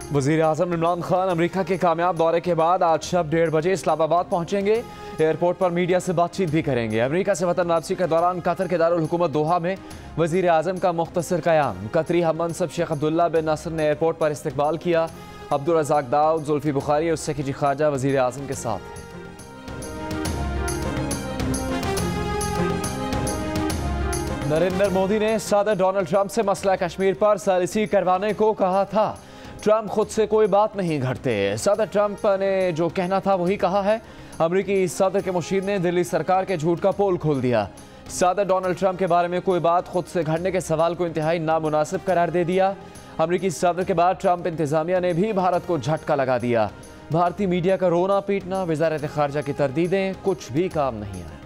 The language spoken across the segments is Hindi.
वज़ीर आज़म इमरान खान अमेरिका के कामयाब दौरे के बाद आज शब 1:30 बजे इस्लामाबाद पहुंचेंगे। एयरपोर्ट पर मीडिया से बातचीत भी करेंगे। अमेरिका से वतन वापसी के दौरान कतर के दारुल हुकूमत दोहा में वज़ीर आज़म का मुख्तसर क़याम। कतरी हम मनसब शेख अब्दुल्ला बिन नासर ने एयरपोर्ट पर इस्तकबाल किया। अब्दुल रज़ाक दाऊद, जुल्फ़ी बुखारी और सेक्रेटरी ख़ारजा वज़ीर आज़म के साथ हैं। नरेंद्र मोदी ने सदर डोनाल्ड ट्रंप से मसला कश्मीर पर सालिसी करवाने को कहा था। ट्रंप खुद से कोई बात नहीं घड़ते। सदर ट्रंप ने जो कहना था वही कहा है। अमरीकी सदर के मुशीर ने दिल्ली सरकार के झूठ का पोल खोल दिया। सदर डोनाल्ड ट्रंप के बारे में कोई बात खुद से घड़ने के सवाल को इंतहाई नामुनासिब करार दे दिया। अमरीकी सदर के बाद ट्रंप इंतजामिया ने भी भारत को झटका लगा दिया। भारतीय मीडिया का रोना पीटना, वज़ारत ख़ारजा की तरदीदें कुछ भी काम नहीं आए।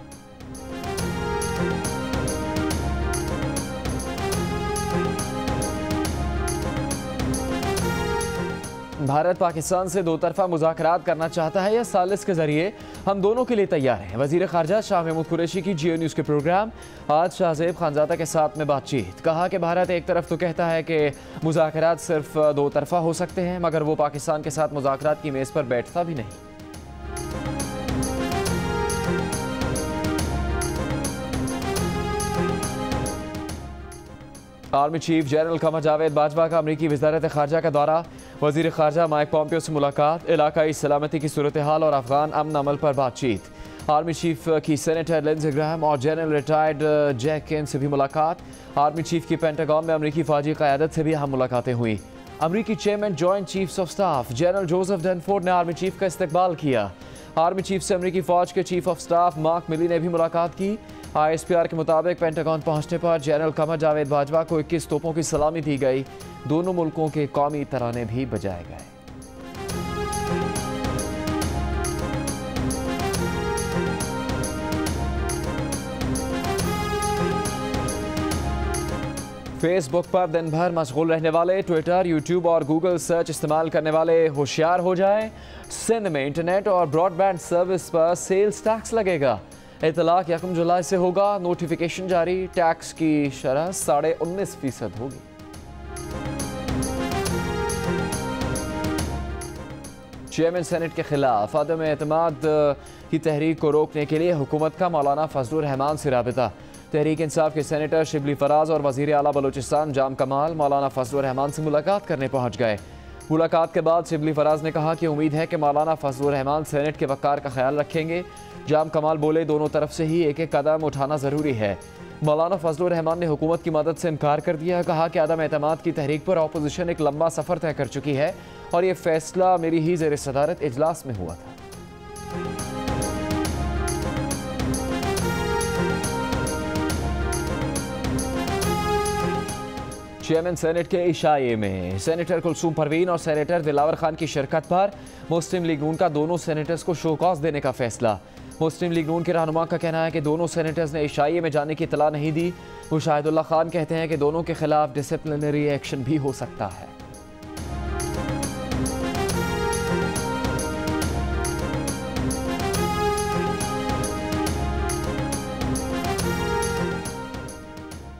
भारत पाकिस्तान से दो तरफा मुज़ाकरात करना चाहता है या सालिस के जरिए, हम दोनों के लिए तैयार हैं। वज़ीर ख़ारजा शाह महमूद कुरैशी की जियो न्यूज़ के प्रोग्राम आज शाहज़ेब खानज़ादा के साथ में बातचीत। कहा कि भारत एक तरफ तो कहता है कि मुज़ाकरात सिर्फ दो तरफा हो सकते हैं, मगर वो पाकिस्तान के साथ मुज़ाकरात की मेज़ पर बैठता भी नहीं। Army chief general Qamar Javed Bajwa का अमरीकी वज़ारत ख़ारजा का दौरा। वज़ीर ख़ारजा माइक पॉम्पियो से मुलाकात, इलाकाई सलामती की सूरत हाल और अफ़गान अमन अमल पर बातचीत। आर्मी चीफ की सेनेटर लिंडसे ग्राहम और जनरल रिटायर्ड जैक केन से भी मुलाकात। आर्मी चीफ की पेंटागन में अमरीकी फ़ौजी क़यादत से भी अहम मुलाकातें हुई। अमरीकी chairman joint chiefs of staff general Joseph Dunford ने आर्मी चीफ का इस्तकबाल किया। आर्मी चीफ से अमरीकी फ़ौज के चीफ ऑफ स्टाफ मार्क मिली ने भी मुलाकात की। ISPR के मुताबिक पेंटागन पहुंचने पर जनरल कमर जावेद बाजवा को 21 तोपों की सलामी दी गई। दोनों मुल्कों के कौमी तराने भी बजाए गए। फेसबुक पर दिन भर मशगूल रहने वाले ट्विटर, यूट्यूब और गूगल सर्च इस्तेमाल करने वाले होशियार हो जाएं। सिंध में इंटरनेट और ब्रॉडबैंड सर्विस पर सेल्स टैक्स लगेगा। इतलाक 1 जुलाई से होगा। नोटिफिकेशन जारी। टैक्स की शरह 19.5% होगी। चेयरमैन सेनेट के खिलाफ अदम एतमाद की तहरीक को रोकने के लिए हुकूमत का मौलाना फजलुर रहमान से राबिता। तहरीक इंसाफ के सेनेटर शिबली फराज और वज़ीर आला बलूचिस्तान जाम कमाल मौलाना फजलुर रहमान से मुलाकात करने पहुँच गए। मुलाकात के बाद शिबली फराज ने कहा कि उम्मीद है कि मौलाना फजलुर रहमान सेनेट के वक़ार का ख्याल रखेंगे। जाम कमाल बोले, दोनों तरफ से ही एक एक कदम उठाना ज़रूरी है। मौलाना फजलुर रहमान ने हुकूमत की मदद से इनकार कर दिया। कहा कि अदम एतमाद की तहरीक पर अपोजिशन एक लंबा सफ़र तय कर चुकी है और ये फैसला मेरी ही ज़ेर सदारत इजलास में हुआ था। चेयरमैन सेनेट के इशाए में सेनेटर कुलसूम परवीन और सेनेटर दिलावर खान की शिरकत पर मुस्लिम लीग नून का दोनों सेनेटर्स को शोकॉज देने का फैसला। मुस्लिम लीग नून के रहनुमा का कहना है कि दोनों सेनेटर्स ने इशाए में जाने की इतला नहीं दी। मुशाहिदुल्ला खान कहते हैं कि दोनों के खिलाफ डिसिप्लिनरी एक्शन भी हो सकता है।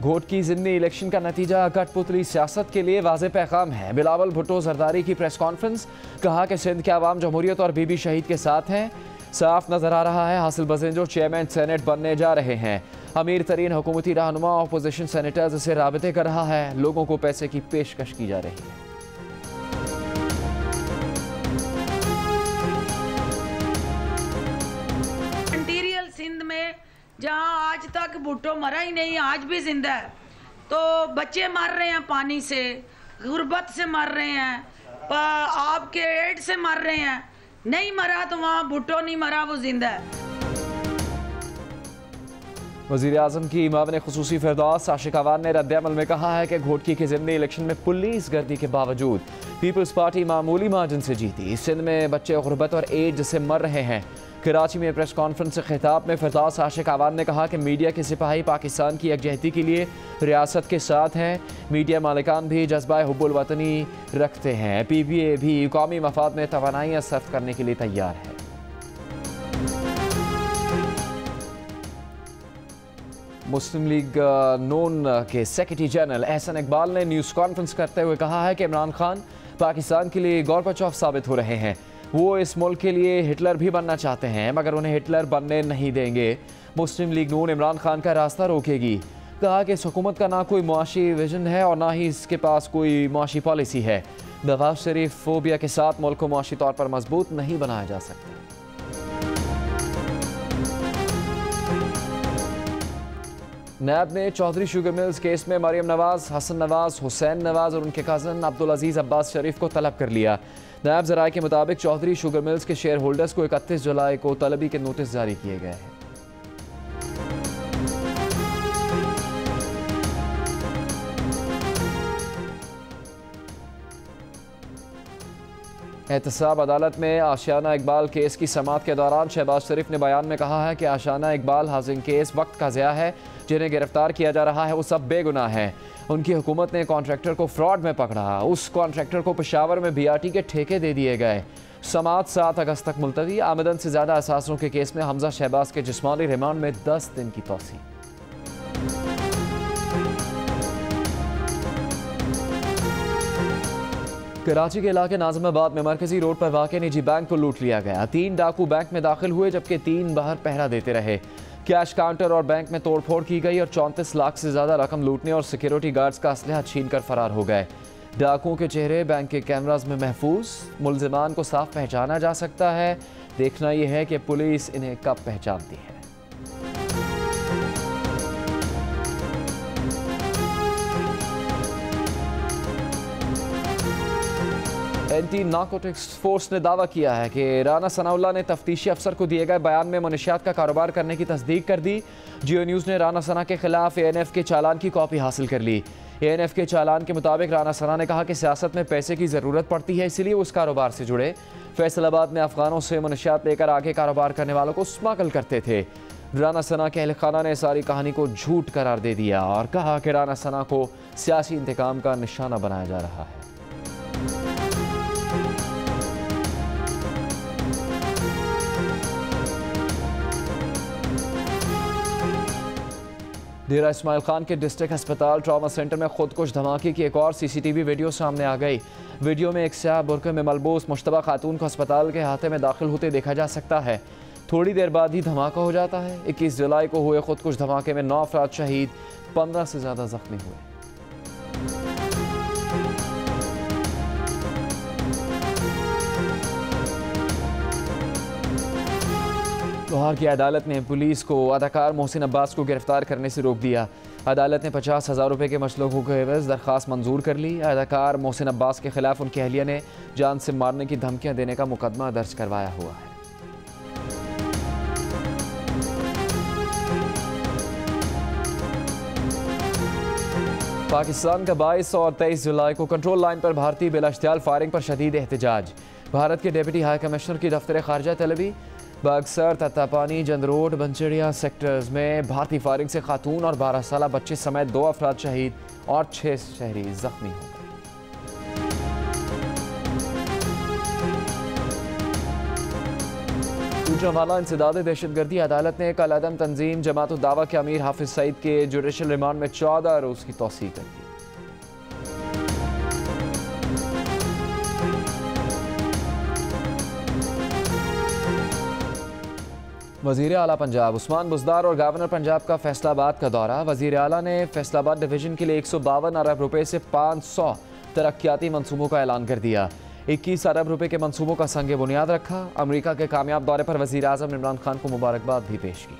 घोटकी ज़िमनी इलेक्शन का नतीजा कठपुतली सियासत के लिए वाज़े पैगाम है। बिलावल भुट्टो जरदारी की प्रेस कॉन्फ्रेंस। कहा कि सिंध के अवाम जमहूरियत और बीबी शहीद के साथ हैं। साफ नजर आ रहा है हासिल बज़ेंजो चेयरमैन सेनेट बनने जा रहे हैं। अमीर तरीन हुकूमती रहनुमा अपोजिशन सेनेटर्स से राबते कर रहा है। लोगों को पैसे की पेशकश की जा रही है। इंटीरियर सिंध में जहां आज तक भुट्टो मरा ही नहीं, आज भी जिंदा है, तो बच्चे मर रहे हैं, पानी से, गुर्बत से मर रहे हैं, आपके एड से मर रहे हैं। नहीं मरा तो वहाँ भुट्टो नहीं मरा, वो जिंदा है। वज़ीर आज़म की मावन खुसूसी फिरदौस आशिक अवान ने रद्द-ए-अमल में कहा है कि घोटकी के ज़िमनी इलेक्शन में पुलिस गर्दी के बावजूद पीपल्स पार्टी मामूली मार्जिन से जीती। सिंध में बच्चे गुर्बत और एड्स से मर रहे हैं। कराची में प्रेस कॉन्फ्रेंस से खिताब में फिरदौस आशिक अवान ने कहा कि मीडिया के सिपाही पाकिस्तान की यकजहती के लिए रियासत के साथ हैं। मीडिया मालिकान भी जज्बा हुब्बुल वतनी रखते हैं। PBA भी कौमी मफाद में तवानाइयाँ सर्फ करने के लिए तैयार है। मुस्लिम लीग नून के सेक्रेटरी जनरल एहसन इकबाल ने न्यूज़ कॉन्फ्रेंस करते हुए कहा है कि इमरान खान पाकिस्तान के लिए गोरबाचोव साबित हो रहे हैं। वो इस मुल्क के लिए हिटलर भी बनना चाहते हैं, मगर उन्हें हिटलर बनने नहीं देंगे। मुस्लिम लीग नून इमरान खान का रास्ता रोकेगी। कहा कि इस हुकूमत का ना कोई मुआशी विजन है और ना ही इसके पास कोई मुआशी पॉलिसी है। नवाज शरीफ फोबिया के साथ मुल्क को मुआशी तौर पर मजबूत नहीं बनाया जा सकता। नैब ने चौधरी शुगर मिल्स केस में मरियम नवाज, हसन नवाज, हुसैन नवाज और उनके कज़न अब्दुल अजीज अब्बास शरीफ को तलब कर लिया। नैब ज़राए के मुताबिक चौधरी शुगर मिल्स के शेयर होल्डर्स को 31 जुलाई को तलबी के नोटिस जारी किए गए हैं। एहतसाब अदालत में आशियाना इकबाल केस की समाअत के दौरान शहबाज शरीफ ने बयान में कहा है कि आशियाना इकबाल हाउसिंग केस वक्त का ज़िया है। जिन्हें गिरफ्तार किया जा रहा है वो सब बेगुनाह हैं। उनकी हुकूमत ने कॉन्ट्रैक्टर को फ्रॉड में पकड़ा। उस कॉन्ट्रैक्टर को पेशावर में BRT के ठेके दे दिए गए। समाअत 7 अगस्त तक मुलतवी। आमदन से ज़्यादा असासों के केस में हमजा शहबाज के जिस्मानी रिमांड में 10 दिन की तौसीह। कराची के इलाके नाज़िमाबाद में मरकजी रोड पर वाक़ निजी बैंक को लूट लिया गया। 3 डाकू बैंक में दाखिल हुए जबकि 3 बाहर पहरा देते रहे। कैश काउंटर और बैंक में तोड़फोड़ की गई और 34 लाख से ज़्यादा रकम लूटने और सिक्योरिटी गार्ड्स का असलहा छीन कर फरार हो गए। डाकुओं के चेहरे बैंक के कैमराज में महफूज। मुलजिमान को साफ पहचाना जा सकता है। देखना यह है कि पुलिस इन्हें कब पहचानती है। एंटी नार्कोटिक्स फोर्स ने दावा किया है कि राना सनाउल्लाह ने तफ्तीशी अफसर को दिए गए बयान में मुनशियात का कारोबार करने की तस्दीक कर दी। जियो न्यूज़ ने राना सना के खिलाफ ANF के चालान की कॉपी हासिल कर ली। ANF के चालान के मुताबिक राना सना ने कहा कि सियासत में पैसे की ज़रूरत पड़ती है, इसलिए उस कारोबार से जुड़े। फैसलाबाद में अफगानों से मुनशियात लेकर आगे कारोबार करने वालों को स्मगल करते थे। राना सना के अहल खाना ने सारी कहानी को झूठ करार दे दिया और कहा कि राना सना को सियासी इंतकाम का निशाना बनाया जा रहा है। डेरा इस्माइल खान के डिस्ट्रिक्ट अस्पताल ट्रॉमा सेंटर में खुदकुश धमाके की एक और CCTV वीडियो सामने आ गई। वीडियो में एक स्याह बुर्के में मलबूस मुश्तबा खातून को अस्पताल के अहाते में दाखिल होते देखा जा सकता है। थोड़ी देर बाद ही धमाका हो जाता है। 21 जुलाई को हुए खुदकुश धमाके में 9 अफराद शहीद, 15 से ज़्यादा जख्मी हुए। लाहौर की अदालत ने पुलिस को अदाकार मोहसिन अब्बास को गिरफ्तार करने से रोक दिया। अदालत ने 50,000 रुपये के मसलूकों के एवज दरख्वास्त मंजूर कर ली। अदाकार मोहसिन अब्बास के खिलाफ उनकी अहलिया ने जान से मारने की धमकियां देने का मुकदमा दर्ज करवाया हुआ है। पाकिस्तान का 22 और 23 जुलाई को कंट्रोल लाइन पर भारतीय बिलाश्तियाल फायरिंग पर शदीद एहतजाज। भारत के डिप्टी हाई कमिश्नर की दफ्तर खारजा तलबी। बक्सर, तत्तापानी, जंदरोड, बनचड़िया सेक्टर्स में भारतीय फायरिंग से खातून और 12 साला बच्चे समेत 2 अफराद शहीद और 6 शहरी जख्मी हो गए। गुजरांवाला इंसदाद दहशतगर्दी अदालत ने कल अदम तंजीम जमात उद दावा के अमीर हाफिज सईद के जुडिशल रिमांड में 14 रोज की तौसीह कर दी। वज़ीर आला पंजाब उस्मान बुज़दार और गवर्नर पंजाब का फैसलाबाद का दौरा। वज़ीर आला ने फैसलाबाद डिवीज़न के लिए 152 अरब रुपए से 500 तरक्याती मंसूबों का ऐलान कर दिया। 21 अरब रुपए के मंसूबों का संग बुनियाद रखा। अमेरिका के कामयाब दौरे पर वज़ीर आज़म इमरान खान को मुबारकबाद भी पेश की।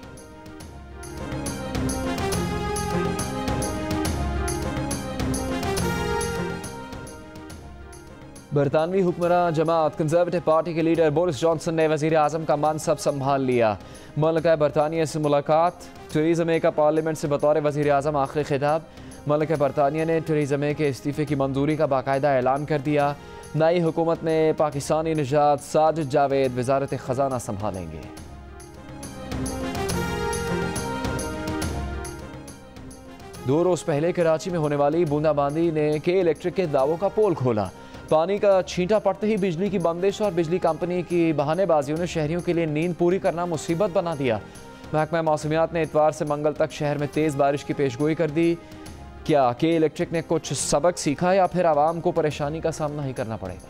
बरतानवी हुक्मरान जमात कंजर्वेटिव पार्टी के लीडर बोरिस जॉनसन ने वज़ीर आज़म का मनसब संभाल लिया। मलका बरतानिया से मुलाकात। थेरेसा मे का पार्लियामेंट से बतौर वज़ीर आज़म आखिरी खिताब। मलका बरतानिया ने थेरेसा मे के इस्तीफ़े की मंजूरी का बाकायदा ऐलान कर दिया। नई हुकूमत में पाकिस्तानी निजात साजिद जावेद वज़ारत ख़जाना संभालेंगे। दो रोज़ पहले कराची में होने वाली बूंदाबांदी ने के इलेक्ट्रिक के दावों का पोल खोला। पानी का छींटा पड़ते ही बिजली की बंदिश और बिजली कंपनी की बहानेबाजियों ने शहरियों के लिए नींद पूरी करना मुसीबत बना दिया। महकमा मौसमियात ने इतवार से मंगल तक शहर में तेज़ बारिश की पेशगोई कर दी। क्या के इलेक्ट्रिक ने कुछ सबक सीखा या फिर आवाम को परेशानी का सामना ही करना पड़ेगा?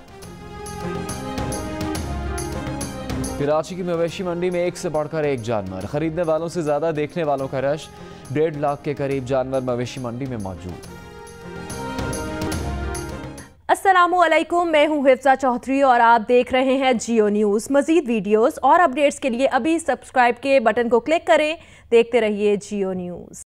कराची की मवेशी मंडी में एक से बढ़कर एक जानवर, खरीदने वालों से ज्यादा देखने वालों का रश। 1.5 लाख के करीब जानवर मवेशी मंडी में मौजूद। अस्सलामुअलैकुम, मैं हूं हिफ्जा चौधरी और आप देख रहे हैं जियो न्यूज़। मजीद वीडियोस और अपडेट्स के लिए अभी सब्सक्राइब के बटन को क्लिक करें। देखते रहिए जियो न्यूज़।